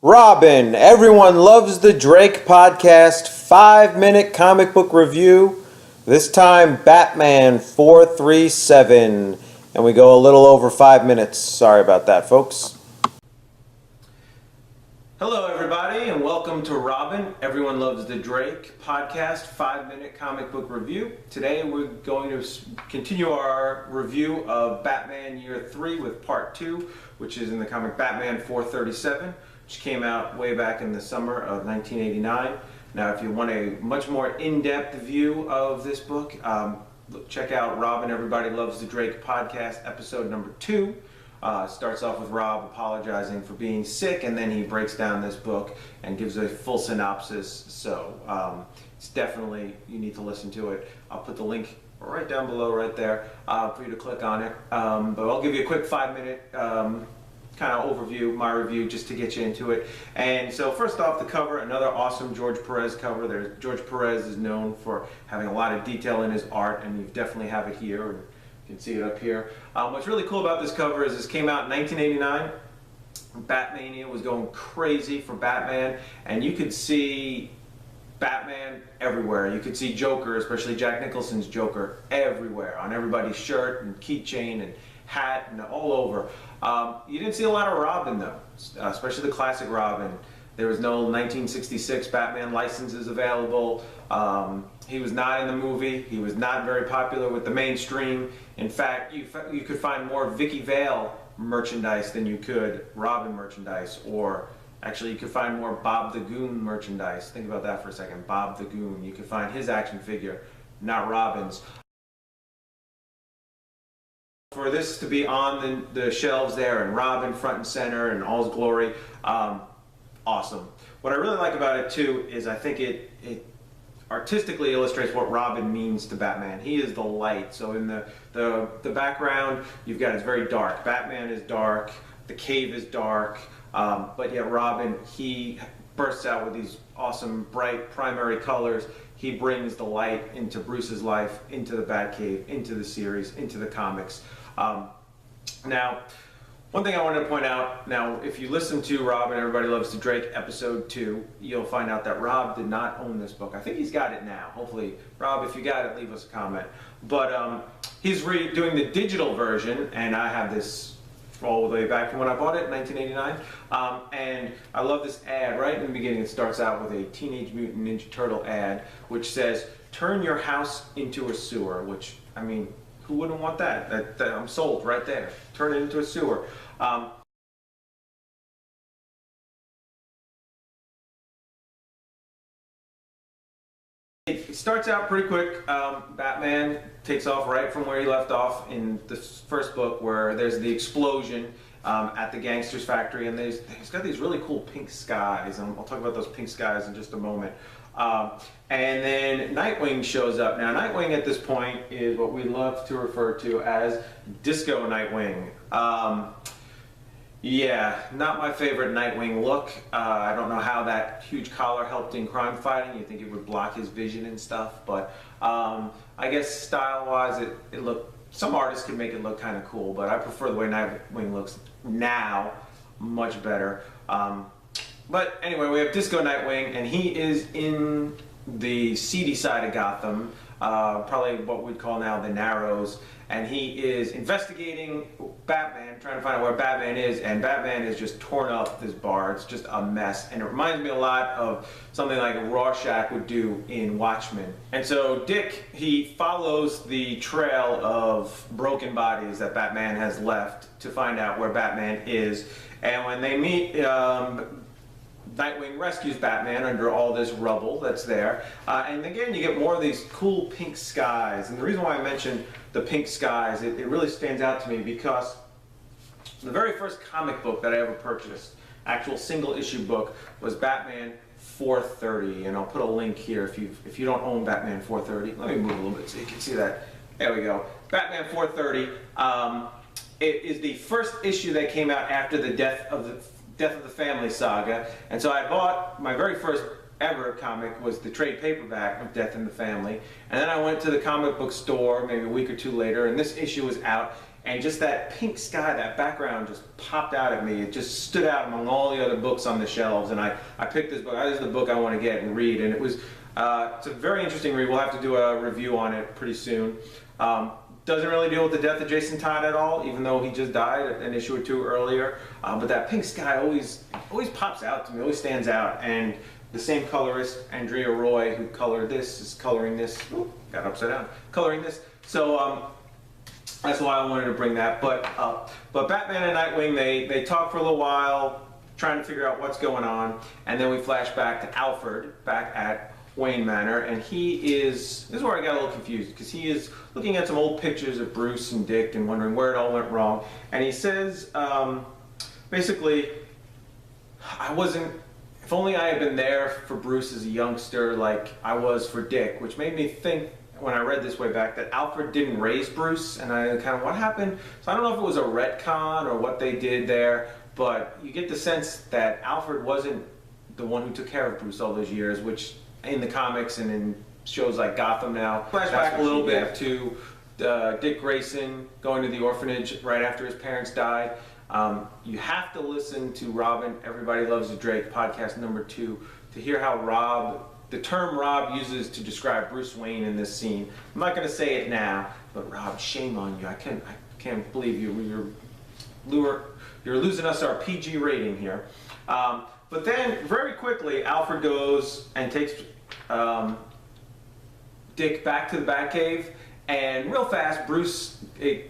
Robin, Everyone Loves the Drake podcast, 5-minute comic book review. This time, Batman 437. And we go a little over 5 minutes. Sorry about that, folks. Hello, everybody, and welcome to Robin, Everyone Loves the Drake podcast, 5-minute comic book review. Today, we're going to continue our review of Batman Year 3 with Part 2, which is in the comic Batman 437. Which came out way back in the summer of 1989. Now, if you want a much more in-depth view of this book, check out Robin, Everybody Loves the Drake podcast, episode number 2. Starts off with Rob apologizing for being sick, and then he breaks down this book and gives a full synopsis. So it's definitely, you need to listen to it. I'll put the link right down below right there for you to click on it. But I'll give you a quick 5-minute kind of overview, my review, just to get you into it. And so first off, the cover, another awesome George Perez cover. George Perez is known for having a lot of detail in his art, and you definitely have it here, and you can see it up here. What's really cool about this cover is this came out in 1989. Batmania was going crazy for Batman, and you could see Batman everywhere. You could see Joker, especially Jack Nicholson's Joker, everywhere, on everybody's shirt and keychain and hat and all over. You didn't see a lot of Robin though, especially the classic Robin. There was no 1966 Batman licenses available. He was not in the movie. He was not very popular with the mainstream. In fact, you could find more Vicky Vale merchandise than you could Robin merchandise, or actually you could find more Bob the Goon merchandise. Think about that for a second. Bob the Goon. You could find his action figure, not Robin's. For this to be on the shelves there, and Robin front and center and all his glory, awesome. What I really like about it too is I think it artistically illustrates what Robin means to Batman. He is the light. So in the background, you've got, it's very dark. Batman is dark, the cave is dark, but yet Robin, he bursts out with these awesome bright primary colors. He brings the light into Bruce's life, into the Batcave, into the series, into the comics. Now, one thing I wanted to point out, now if you listen to Robin, Everybody Loves the Drake episode 2, you'll find out that Rob did not own this book. I think he's got it now. Hopefully, Rob, if you got it, leave us a comment. But he's doing the digital version, and I have this all the way back from when I bought it in 1989. And I love this ad right in the beginning. It starts out with a Teenage Mutant Ninja Turtle ad, which says, "Turn your house into a sewer," which, I mean, who wouldn't want that? I'm sold right there. Turn it into a sewer. It starts out pretty quick. Batman takes off right from where he left off in the first book, where there's the explosion at the gangster's factory, and he's got these really cool pink skies, and I'll talk about those pink skies in just a moment. And then Nightwing shows up. Now, Nightwing at this point is what we love to refer to as Disco Nightwing. Yeah, not my favorite Nightwing look. I don't know how that huge collar helped in crime fighting. You think it would block his vision and stuff, but I guess style-wise, it looked. Some artists can make it look kind of cool, but I prefer the way Nightwing looks now, much better. But anyway, we have Disco Nightwing, and he is in the seedy side of Gotham, probably what we'd call now the Narrows, and he is investigating Batman, trying to find out where Batman is, and Batman is just torn up this bar. It's just a mess, and it reminds me a lot of something like Rorschach would do in Watchmen. And so Dick, he follows the trail of broken bodies that Batman has left to find out where Batman is, and when they meet, Nightwing rescues Batman under all this rubble that's there. And again, you get more of these cool pink skies. And the reason why I mentioned the pink skies, it really stands out to me because the very first comic book that I ever purchased, actual single issue book, was Batman 430. And I'll put a link here if you don't own Batman 430. Let me move a little bit so you can see that. There we go. Batman 430. It is the first issue that came out after the Death of the Family saga, and so I bought my very first ever comic was the trade paperback of Death in the Family, and then I went to the comic book store maybe a week or two later, and this issue was out, and just that pink sky, that background just popped out at me. It just stood out among all the other books on the shelves, and I picked this book. This is the book I want to get and read, and it's a very interesting read. We'll have to do a review on it pretty soon. Doesn't really deal with the death of Jason Todd at all, even though he just died an issue or two earlier. But that pink sky always pops out to me, always stands out. And the same colorist, Andrea Roy, who colored this, is coloring this. Ooh, got upside down. Coloring this. So that's why I wanted to bring that. But Batman and Nightwing, they talk for a little while, trying to figure out what's going on, and then we flash back to Alfred back at Wayne Manor, and this is where I got a little confused, because he is looking at some old pictures of Bruce and Dick and wondering where it all went wrong. And he says, basically, if only I had been there for Bruce as a youngster like I was for Dick, which made me think, when I read this way back, that Alfred didn't raise Bruce, and I kind of, what happened? So I don't know if it was a retcon or what they did there, but you get the sense that Alfred wasn't the one who took care of Bruce all those years, which in the comics and in shows like Gotham now. Flashback a little bit to Dick Grayson going to the orphanage right after his parents died. You have to listen to Robin, Everybody Loves the Drake, podcast number 2, to hear how the term Rob uses to describe Bruce Wayne in this scene. I'm not going to say it now, but Rob, shame on you. I can't believe you're losing us our PG rating here. But then, very quickly, Alfred goes and takes Dick back to the Batcave, and real fast, Bruce,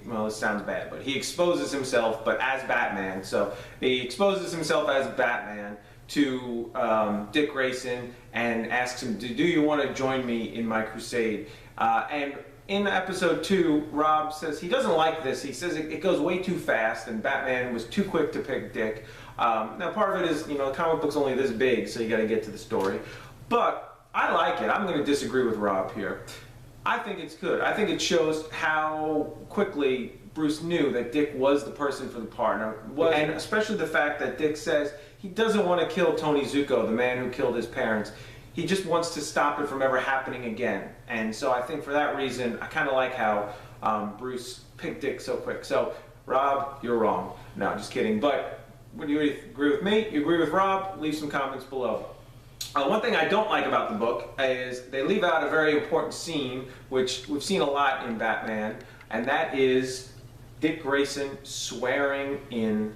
well, this sounds bad, but he exposes himself, but as Batman. So he exposes himself as Batman to Dick Grayson and asks him, do you want to join me in my crusade? And in episode 2, Rob says he doesn't like this. He says it goes way too fast, and Batman was too quick to pick Dick. Now, part of it is, the comic book's only this big, so you got to get to the story. But I like it. I'm going to disagree with Rob here. I think it's good. I think it shows how quickly Bruce knew that Dick was the person for the partner, and especially the fact that Dick says he doesn't want to kill Tony Zuko, the man who killed his parents. He just wants to stop it from ever happening again. And so I think for that reason, I kind of like how Bruce picked Dick so quick. So, Rob, you're wrong. No, just kidding. But would you agree with me? You agree with Rob? Leave some comments below. One thing I don't like about the book is they leave out a very important scene, which we've seen a lot in Batman, and that is Dick Grayson swearing in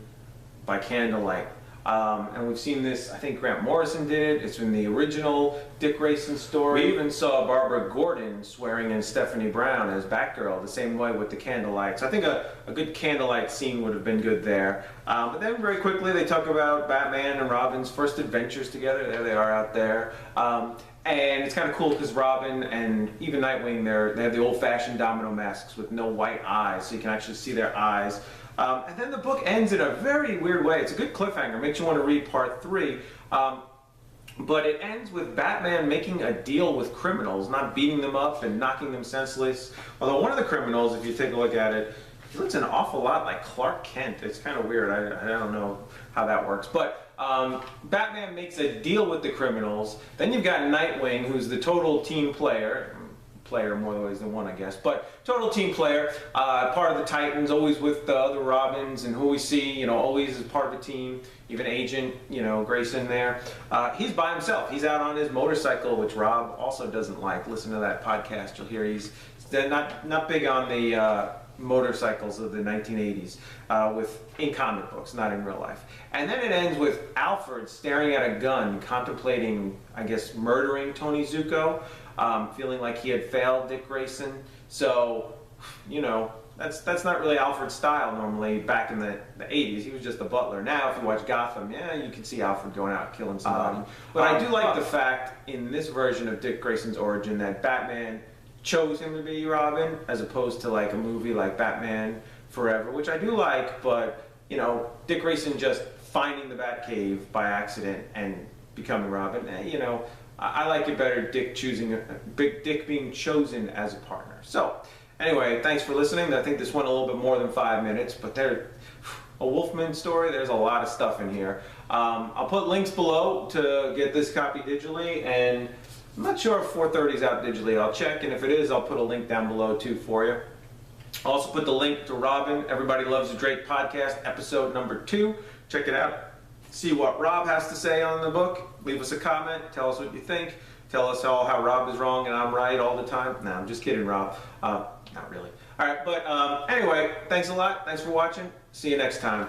by candlelight. And we've seen this, I think Grant Morrison did it, it's in the original Dick Grayson story. We even saw Barbara Gordon swearing in Stephanie Brown as Batgirl, the same way with the candlelight. So I think a good candlelight scene would have been good there. But then very quickly they talk about Batman and Robin's first adventures together. There they are out there. And it's kind of cool because Robin and even Nightwing, they have the old-fashioned domino masks with no white eyes, so you can actually see their eyes. And then the book ends in a very weird way. It's a good cliffhanger. Makes you want to read part 3. But it ends with Batman making a deal with criminals, not beating them up and knocking them senseless. Although one of the criminals, if you take a look at it, he looks an awful lot like Clark Kent. It's kind of weird. I don't know how that works. But Batman makes a deal with the criminals. Then you've got Nightwing, who's the total team player more ways than one, I guess, but total team player, part of the Titans, always with the other Robins, and who we see, always as part of a team, even Agent, Grayson there. He's by himself. He's out on his motorcycle, which Rob also doesn't like. Listen to that podcast, you'll hear he's not big on the motorcycles of the 1980s, in comic books, not in real life. And then it ends with Alfred staring at a gun, contemplating, I guess, murdering Tony Zuko. Feeling like he had failed Dick Grayson. So, that's not really Alfred's style normally back in the 80s. He was just the butler. Now, if you watch Gotham, yeah, you can see Alfred going out killing somebody. But I do like the fact in this version of Dick Grayson's origin that Batman chose him to be Robin, as opposed to like a movie like Batman Forever, which I do like, but, Dick Grayson just finding the Batcave by accident and becoming Robin, I like it better, Dick being chosen as a partner. So, anyway, thanks for listening. I think this went a little bit more than 5 minutes, but a Wolfman story, there's a lot of stuff in here. I'll put links below to get this copy digitally, and I'm not sure if 430 is out digitally. I'll check, and if it is, I'll put a link down below too for you. I'll also put the link to Robin, Everybody Loves the Drake podcast, episode number 2. Check it out. See what Rob has to say on the book. Leave us a comment. Tell us what you think. Tell us all how Rob is wrong and I'm right all the time. No, I'm just kidding, Rob. Not really. All right, but anyway, thanks a lot. Thanks for watching. See you next time.